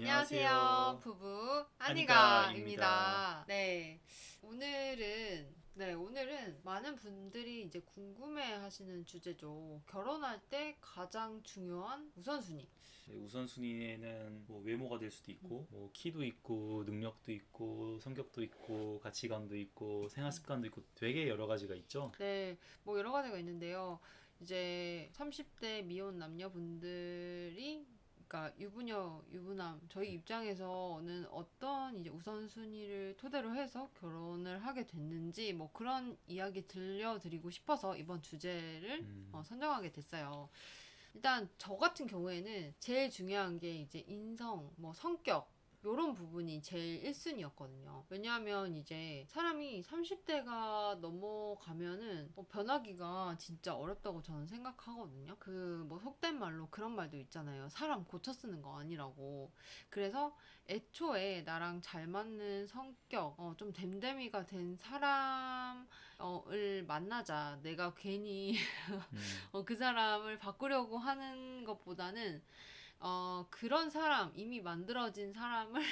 안녕하세요. 안녕하세요. 부부 아니가입니다. 아니가입니다. 오늘은 많은 분들이 이제 궁금해 하시는 주제죠. 결혼할 때 가장 중요한 우선순위. 네, 우선순위에는 뭐 외모가 될 수도 있고, 뭐 키도 있고, 능력도 있고, 성격도 있고, 가치관도 있고, 생활 습관도 있고, 되게 여러 가지가 있죠. 네, 뭐 여러 가지가 있는데요. 이제 30대 미혼 남녀분들이 그러니까 유부녀, 유부남 저희 입장에서는 어떤 이제 우선순위를 토대로 해서 결혼을 하게 됐는지 뭐 그런 이야기 들려드리고 싶어서 이번 주제를 선정하게 됐어요. 일단 저 같은 경우에는 제일 중요한 게 이제 인성, 뭐 성격 요런 부분이 제일 1순위였거든요. 왜냐하면 이제 사람이 30대가 넘어가면은 변하기가 진짜 어렵다고 저는 생각하거든요. 그 뭐 속된 말로 그런 말도 있잖아요. 사람 고쳐 쓰는 거 아니라고. 그래서 애초에 나랑 잘 맞는 성격, 좀 됨됨이가 된 사람을 만나자. 내가 괜히 그 사람을 바꾸려고 하는 것보다는 그런 사람, 이미 만들어진 사람을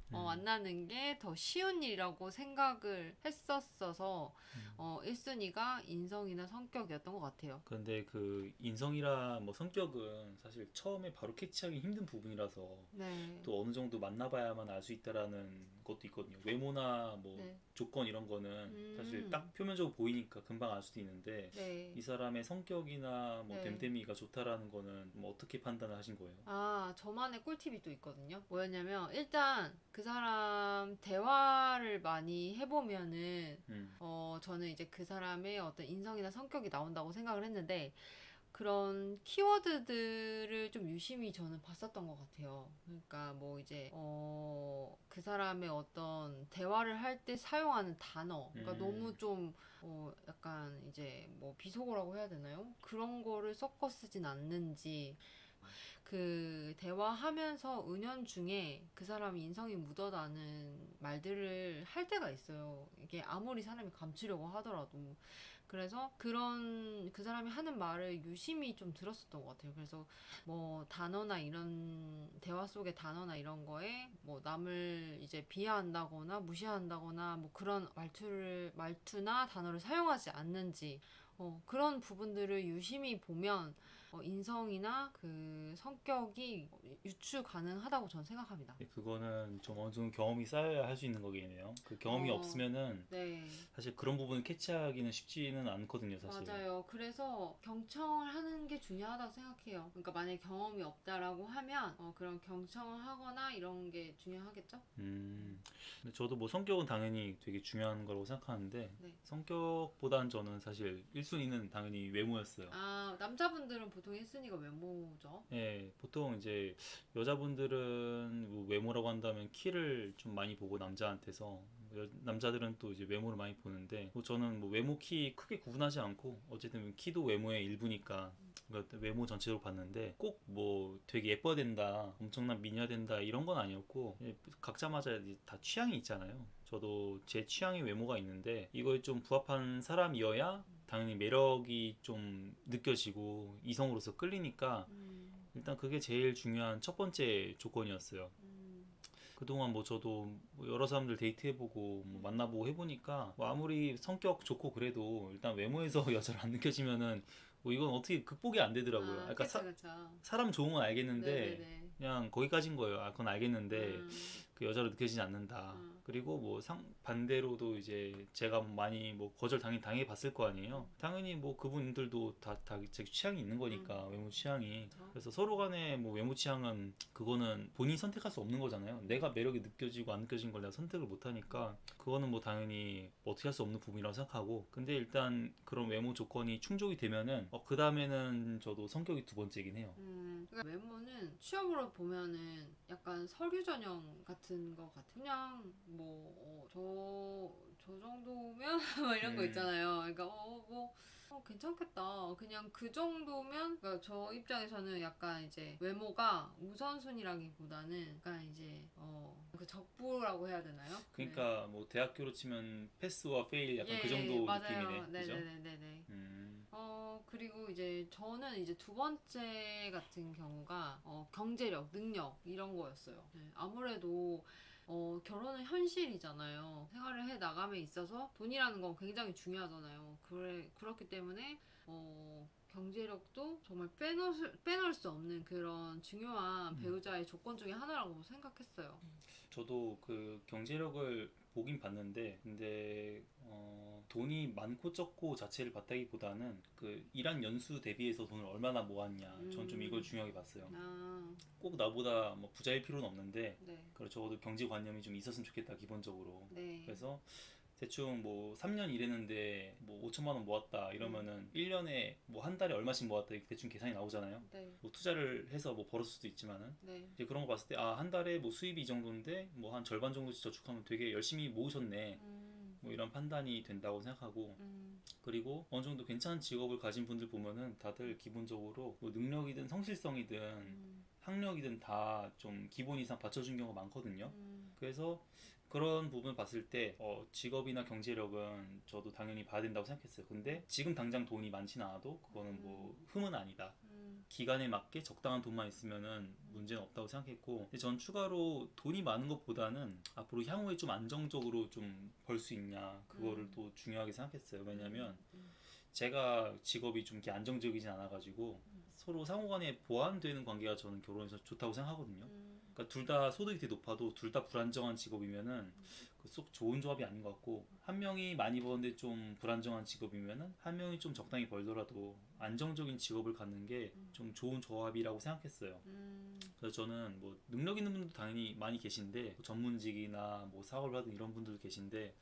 만나는 게 더 쉬운 일이라고 생각을 했었어서 1순위가 인성이나 성격이었던 것 같아요. 그런데 그 인성이라 뭐 성격은 사실 처음에 바로 캐치하기 힘든 부분이라서 네. 또 어느 정도 만나봐야만 알 수 있다라는 것도 있거든요. 외모나 뭐 네. 조건 이런 거는 사실 딱 표면적으로 보이니까 금방 알 수도 있는데 네. 이 사람의 성격이나 뭐 네. 됨됨이가 좋다라는 거는 뭐 어떻게 판단을 하신 거예요? 아, 저만의 꿀팁이 또 있거든요. 뭐였냐면, 일단 그 사람 대화를 많이 해보면은, 음, 저는 이제 그 사람의 어떤 인성이나 성격이 나온다고 생각을 했는데, 그런 키워드들을 좀 유심히 저는 봤었던 것 같아요. 그러니까 뭐 이제 그 사람의 어떤 대화를 할 때 사용하는 단어, 그러니까 너무 좀 약간 이제 뭐 비속어라고 해야 되나요? 그런 거를 섞어 쓰진 않는지, 그 대화하면서 은연중에 그 사람 인성이 묻어나는 말들을 할 때가 있어요. 이게 아무리 사람이 감추려고 하더라도. 그래서 그런 그 사람이 하는 말을 유심히 좀 들었었던 것 같아요. 그래서 뭐 단어나 이런 대화 속의 단어나 이런 거에 뭐 남을 이제 비하한다거나 무시한다거나 뭐 그런 말투나 단어를 사용하지 않는지 그런 부분들을 유심히 보면 인성이나 그 성격이 유추 가능하다고 저는 생각합니다. 네, 그거는 좀 어느 정도 경험이 쌓여야 할 수 있는 거겠네요. 그 경험이 없으면은 네. 사실 그런 부분을 캐치하기는 쉽지는 않거든요, 사실. 맞아요. 그래서 경청을 하는 게 중요하다고 생각해요. 그러니까 만약에 경험이 없다라고 하면 그런 경청을 하거나 이런 게 중요하겠죠? 근데 저도 뭐 성격은 당연히 되게 중요한 거라고 생각하는데 네. 성격보다는 저는 사실 1순위는 당연히 외모였어요. 아, 남자분들은 보통 1순위가 외모죠? 예, 보통 이제 여자분들은 뭐 외모라고 한다면 키를 좀 많이 보고 남자한테서 남자들은 또 이제 외모를 많이 보는데 뭐 저는 뭐 외모 키 크게 구분하지 않고 어쨌든 키도 외모의 일부니까 그러니까 외모 전체로 봤는데 꼭 뭐 되게 예뻐야 된다, 엄청난 미녀야 된다 이런 건 아니었고 각자마다 이제 다 취향이 있잖아요. 저도 제 취향의 외모가 있는데 이거에 좀 부합한 사람이어야 당연히 매력이 좀 느껴지고 이성으로서 끌리니까 일단 그게 제일 중요한 첫 번째 조건이었어요. 그동안 뭐 저도 뭐 여러 사람들 데이트해보고 뭐 만나보고 해보니까 뭐 아무리 성격 좋고 그래도 일단 외모에서 여자를 안 느껴지면은 뭐 이건 어떻게 극복이 안 되더라고요. 아, 그러니까 그쵸, 그쵸. 사람 좋은 건 알겠는데 네네네. 그냥 거기까지인 거예요. 아, 그건 알겠는데 음, 그 여자로 느껴지지 않는다. 음, 그리고 뭐 반대로도 이제 제가 많이 뭐 거절 당해 봤을 거 아니에요. 당연히 뭐 그분들도 다 제 취향이 있는 거니까 외모 취향이. 그쵸. 그래서 서로 간에 뭐 외모 취향은 그거는 본인이 선택할 수 없는 거잖아요. 내가 매력이 느껴지고 안 느껴진 걸 내가 선택을 못 하니까 그거는 뭐 당연히 뭐 어떻게 할 수 없는 부분이라고 생각하고 근데 일단 그런 외모 조건이 충족이 되면은 그 다음에는 저도 성격이 두 번째긴 해요. 그러니까 외모는 취업으로 보면은 약간 서류 전형 같은 거 같아. 그냥 뭐, 저 정도면? 막 이런 거 음, 있잖아요. 그러니까, 괜찮겠다. 그냥 그 정도면, 그러니까 저 입장에서는 약간 이제 외모가 우선순위라기보다는 약간 이제, 그 적부라고 해야 되나요? 네. 그러니까 뭐 대학교로 치면 패스와 페일 약간 그 예, 정도 맞아요. 느낌이네, 그죠? 네네네네네. 음, 그리고 이제 저는 이제 두 번째 같은 경우가 경제력, 능력 이런 거였어요. 네, 아무래도 결혼은 현실이잖아요. 생활을 해 나감에 있어서 돈이라는 건 굉장히 중요하잖아요. 그렇기 때문에 경제력도 정말 빼놓을 수 없는 그런 중요한 배우자의 조건 중에 하나라고 생각했어요. 저도 그 경제력을 보긴 봤는데, 근데 돈이 많고 적고 자체를 봤다기보다는 그 일한 연수 대비해서 돈을 얼마나 모았냐, 전 좀 이걸 중요하게 봤어요. 아, 꼭 나보다 뭐 부자일 필요는 없는데, 네. 그래 적어도 경제관념이 좀 있었으면 좋겠다 기본적으로. 네. 그래서 대충 뭐 3년 일했는데 뭐 5천만 원 모았다 이러면은 1년에 뭐 한 달에 얼마씩 모았다 이렇게 대충 계산이 나오잖아요. 네. 뭐 투자를 해서 뭐 벌었을 수도 있지만은 네. 이제 그런 거 봤을 때 아, 한 달에 뭐 수입이 이 정도인데 뭐 한 절반 정도씩 저축하면 되게 열심히 모으셨네. 뭐 이런 판단이 된다고 생각하고, 그리고 어느 정도 괜찮은 직업을 가진 분들 보면은 다들 기본적으로 뭐 능력이든 성실성이든 학력이든 다 좀 기본 이상 받쳐준 경우가 많거든요. 그래서 그런 부분 봤을 때 직업이나 경제력은 저도 당연히 봐야 된다고 생각했어요. 근데 지금 당장 돈이 많지는 않아도 그거는 뭐 흠은 아니다. 기간에 맞게 적당한 돈만 있으면은 문제는 없다고 생각했고, 근데 전 추가로 돈이 많은 것보다는 앞으로 향후에 좀 안정적으로 좀 벌 수 있냐 그거를 또 중요하게 생각했어요. 왜냐면 제가 직업이 좀 이렇게 안정적이진 않아가지고 서로 상호간에 보완되는 관계가 저는 결혼에서 좋다고 생각하거든요. 그러니까 둘 다 소득이 되게 높아도 둘 다 불안정한 직업이면은 그 속 좋은 조합이 아닌 것 같고, 한 명이 많이 버는데 좀 불안정한 직업이면은 한 명이 좀 적당히 벌더라도 안정적인 직업을 갖는 게 좀 좋은 조합이라고 생각했어요. 그래서 저는 뭐 능력 있는 분도 당연히 많이 계신데 뭐 전문직이나 뭐 사업을 하든 이런 분들도 계신데,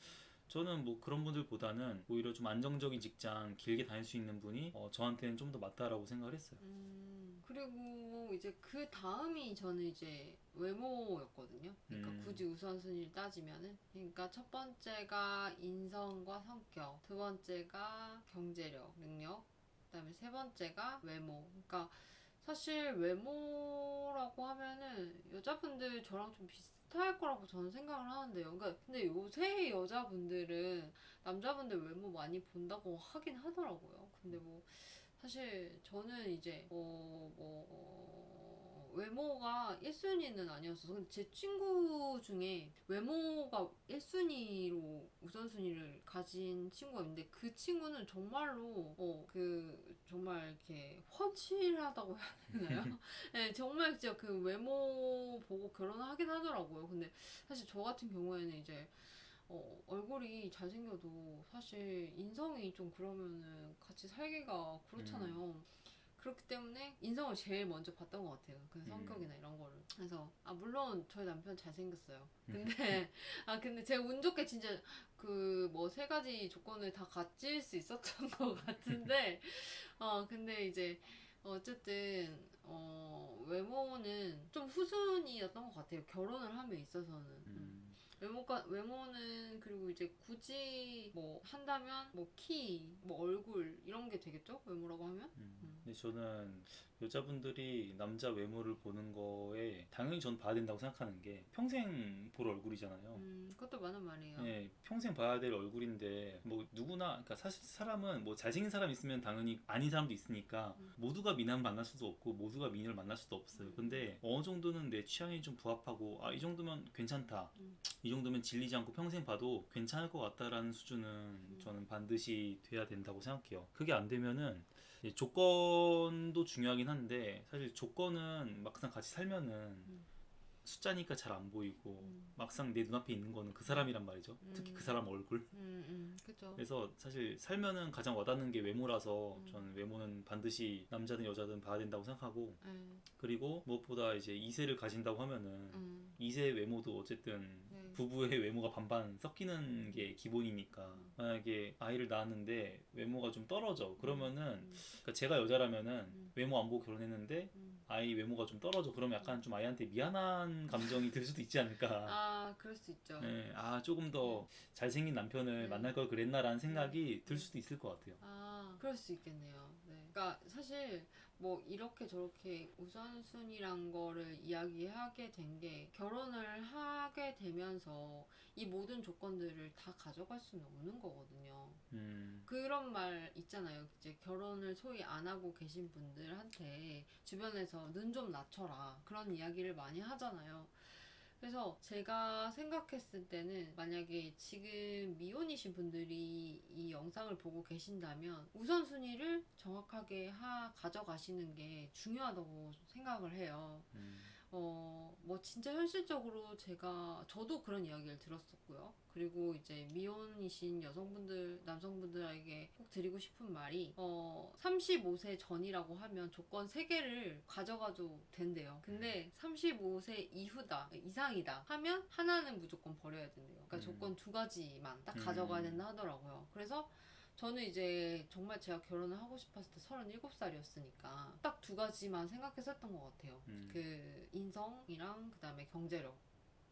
저는 뭐 그런 분들보다는 오히려 좀 안정적인 직장 길게 다닐 수 있는 분이 저한테는 좀 더 맞다라고 생각을 했어요. 그리고 이제 그 다음이 저는 이제 외모였거든요. 그러니까 굳이 우선순위를 따지면은, 그러니까 첫 번째가 인성과 성격, 두 번째가 경제력, 능력, 그다음에 세 번째가 외모. 그러니까 사실 외모라고 하면은 여자분들 저랑 좀 비슷할 거라고 저는 생각을 하는데요. 그러니까 근데 요새 여자분들은 남자분들 외모 많이 본다고 하긴 하더라고요. 근데 뭐 사실 저는 이제 외모가 1순위는 아니었어서, 근데 제 친구 중에 외모가 1순위로 우선순위를 가진 친구가 있는데, 그 친구는 정말로 정말 이렇게 훤칠하다고 해야 되나요? 네, 정말 진짜 그 외모 보고 결혼을 하긴 하더라고요. 근데 사실 저 같은 경우에는 이제 얼굴이 잘생겨도 사실 인성이 좀 그러면은 같이 살기가 그렇잖아요. 그렇기 때문에 인성을 제일 먼저 봤던 것 같아요. 그 성격이나 이런 거를. 그래서 물론 저희 남편 잘생겼어요. 근데 근데 제가 운 좋게 진짜 그 뭐 세 가지 조건을 다 갖출 수 있었던 것 같은데 근데 이제 어쨌든 외모는 좀 후순위였던 것 같아요. 결혼을 함에 있어서는. 외모는 그리고 이제 굳이 뭐 한다면 뭐 키, 뭐 얼굴 이런 게 되겠죠? 외모라고 하면? 근데 저는 여자분들이 남자 외모를 보는 거에 당연히 전 봐야 된다고 생각하는 게 평생 볼 얼굴이잖아요. 그것도 맞는 말이에요. 네, 평생 봐야 될 얼굴인데 뭐 누구나, 그러니까 사실 사람은 뭐 잘생긴 사람 있으면 당연히 아닌 사람도 있으니까 모두가 미남 만날 수도 없고 모두가 미녀를 만날 수도 없어요. 근데 어느 정도는 내 취향이 좀 부합하고 이 정도면 괜찮다, 이 정도면 질리지 않고 평생 봐도 괜찮을 것 같다라는 수준은 저는 반드시 돼야 된다고 생각해요. 그게 안 되면은 이제 조건도 중요하긴 한데, 사실 조건은 막상 같이 살면은 숫자니까 잘 안 보이고 막상 내 눈앞에 있는 거는 그 사람이란 말이죠. 특히 그 사람 얼굴. 그죠. 그래서 사실 살면은 가장 와닿는 게 외모라서 저는 외모는 반드시 남자든 여자든 봐야 된다고 생각하고, 그리고 무엇보다 이제 2세를 가진다고 하면은 2세 외모도 어쨌든 네. 부부의 외모가 반반 섞이는 게 기본이니까, 만약에 아이를 낳았는데 외모가 좀 떨어져 그러면은, 그러니까 제가 여자라면은 외모 안 보고 결혼했는데 아이 외모가 좀 떨어져 그러면 약간 좀 아이한테 미안한 감정이 들 수도 있지 않을까. 그럴 수 있죠. 네, 조금 더 잘생긴 남편을 만날 걸 그랬나라는 생각이 들 수도 있을 것 같아요. 그럴 수 있겠네요. 네. 그러니까 사실 뭐 이렇게 저렇게 우선순위란 거를 이야기하게 된 게, 결혼을 하게 되면서 이 모든 조건들을 다 가져갈 수는 없는 거거든요. 그런 말 있잖아요. 이제 결혼을 소위 안 하고 계신 분들한테 주변에서 눈 좀 낮춰라, 그런 이야기를 많이 하잖아요. 그래서 제가 생각했을 때는 만약에 지금 미혼이신 분들이 이 영상을 보고 계신다면 우선순위를 정확하게 가져가시는 게 중요하다고 생각을 해요. 뭐 진짜 현실적으로 저도 그런 이야기를 들었었고요. 그리고 이제 미혼이신 여성분들, 남성분들에게 꼭 드리고 싶은 말이 35세 전이라고 하면 조건 3개를 가져가도 된대요. 근데 35세 이상이다 하면 하나는 무조건 버려야 된대요. 그러니까 조건 2가지만 딱 가져가야 된다 하더라고요. 그래서 저는 이제 정말 제가 결혼을 하고 싶었을 때 37살이었으니까 딱 2가지만 생각했었던 것 같아요. 그 인성이랑 그다음에 경제력.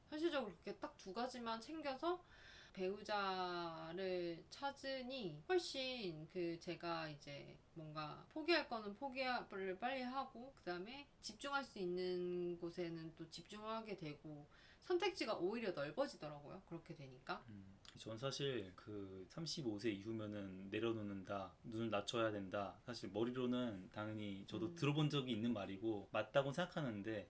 현실적으로 그렇게 딱 2가지만 챙겨서 배우자를 찾으니 훨씬 제가 이제 뭔가 포기할 거는 포기를 빨리 하고 그다음에 집중할 수 있는 곳에는 또 집중하게 되고 선택지가 오히려 넓어지더라고요. 그렇게 되니까. 전 사실 그 35세 이후면은 내려놓는다, 눈을 낮춰야 된다. 사실 머리로는 당연히 저도 들어본 적이 있는 말이고 맞다고 생각하는데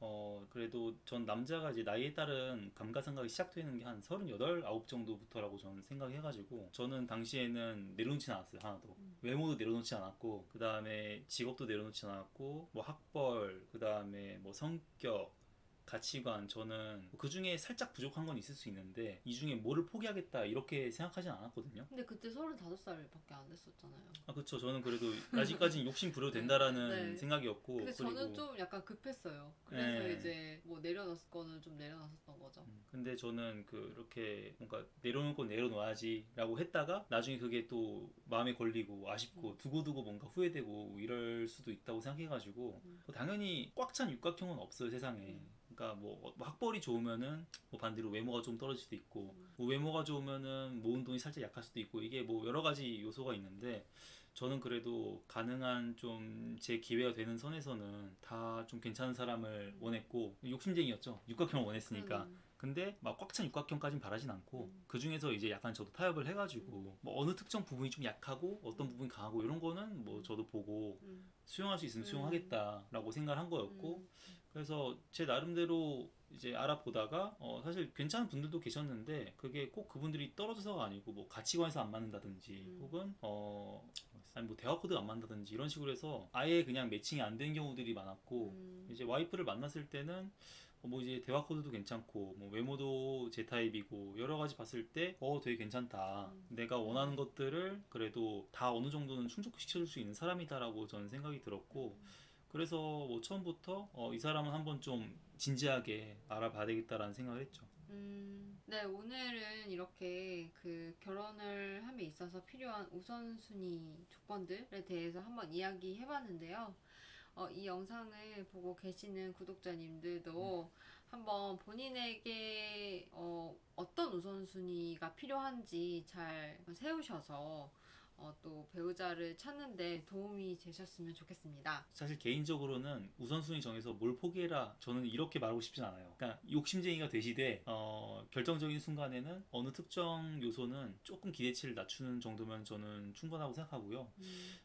그래도 전 남자가 이제 나이에 따른 감가상각이 시작되는 게 한 38, 9 정도부터라고 저는 생각해가지고 저는 당시에는 내려놓진 않았어요. 하나도. 외모도 내려놓지 않았고 그 다음에 직업도 내려놓지 않았고 뭐 학벌, 그 다음에 뭐 성격, 가치관, 저는 그 중에 살짝 부족한 건 있을 수 있는데 이 중에 뭐를 포기하겠다 이렇게 생각하진 않았거든요. 근데 그때 35살밖에 안 됐었잖아요. 아 그쵸. 저는 그래도 아직까지는 욕심 부려도 된다라는 네. 생각이었고 근데 저는 그리고 좀 약간 급했어요. 그래서 네. 이제 뭐 내려놨을 거는 좀 내려놨었던 거죠. 근데 저는 이렇게 뭔가 내려놓을 건 내려놓아야지 라고 했다가 나중에 그게 또 마음에 걸리고 아쉽고 두고두고 뭔가 후회되고 이럴 수도 있다고 생각해가지고 당연히 꽉 찬 육각형은 없어요 세상에. 그러니까 뭐 학벌이 좋으면은 뭐 반대로 외모가 좀 떨어질 수도 있고 뭐 외모가 좋으면은 모은 돈이 살짝 약할 수도 있고 이게 뭐 여러 가지 요소가 있는데 저는 그래도 가능한 좀 제 기회가 되는 선에서는 다 좀 괜찮은 사람을 원했고 욕심쟁이였죠. 육각형을 원했으니까. 근데 막 꽉 찬 육각형까지는 바라진 않고 그 중에서 이제 약간 저도 타협을 해가지고 뭐 어느 특정 부분이 좀 약하고 어떤 부분이 강하고 이런 거는 뭐 저도 보고 수용할 수 있으면 수용하겠다라고 생각을 한 거였고 그래서 제 나름대로 이제 알아보다가 사실 괜찮은 분들도 계셨는데 그게 꼭 그분들이 떨어져서가 아니고 뭐 가치관에서 안 맞는다든지 혹은 아니 뭐 대화 코드가 안 맞는다든지 이런 식으로 해서 아예 그냥 매칭이 안 된 경우들이 많았고 이제 와이프를 만났을 때는 뭐 이제 대화 코드도 괜찮고 뭐 외모도 제 타입이고 여러 가지 봤을 때 되게 괜찮다. 내가 원하는 것들을 그래도 다 어느 정도는 충족시켜줄 수 있는 사람이다라고 저는 생각이 들었고 그래서 뭐 처음부터 이 사람은 한번 좀 진지하게 알아봐야 되겠다라는 생각을 했죠. 네, 오늘은 이렇게 그 결혼을 함에 있어서 필요한 우선순위 조건들에 대해서 한번 이야기해 봤는데요. 이 영상을 보고 계시는 구독자님들도 한번 본인에게 어떤 우선순위가 필요한지 잘 세우셔서 또 배우자를 찾는데 도움이 되셨으면 좋겠습니다. 사실 개인적으로는 우선순위 정해서 뭘 포기해라 저는 이렇게 말하고 싶진 않아요. 그러니까 욕심쟁이가 되시되 결정적인 순간에는 어느 특정 요소는 조금 기대치를 낮추는 정도면 저는 충분하고 생각하고요.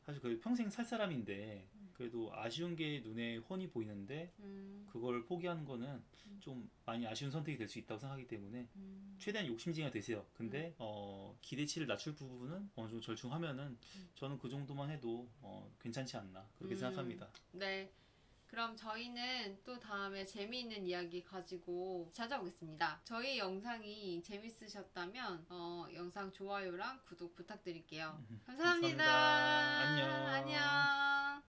사실 그 평생 살 사람인데 그래도 아쉬운 게 눈에 훤히 보이는데 그걸 포기하는 거는 좀 많이 아쉬운 선택이 될 수 있다고 생각하기 때문에 최대한 욕심쟁이가 되세요. 근데 기대치를 낮출 부분은 어느 정도 절충하면은 저는 그 정도만 해도 괜찮지 않나 그렇게 생각합니다. 네. 그럼 저희는 또 다음에 재미있는 이야기 가지고 찾아오겠습니다. 저희 영상이 재밌으셨다면 영상 좋아요랑 구독 부탁드릴게요. 감사합니다.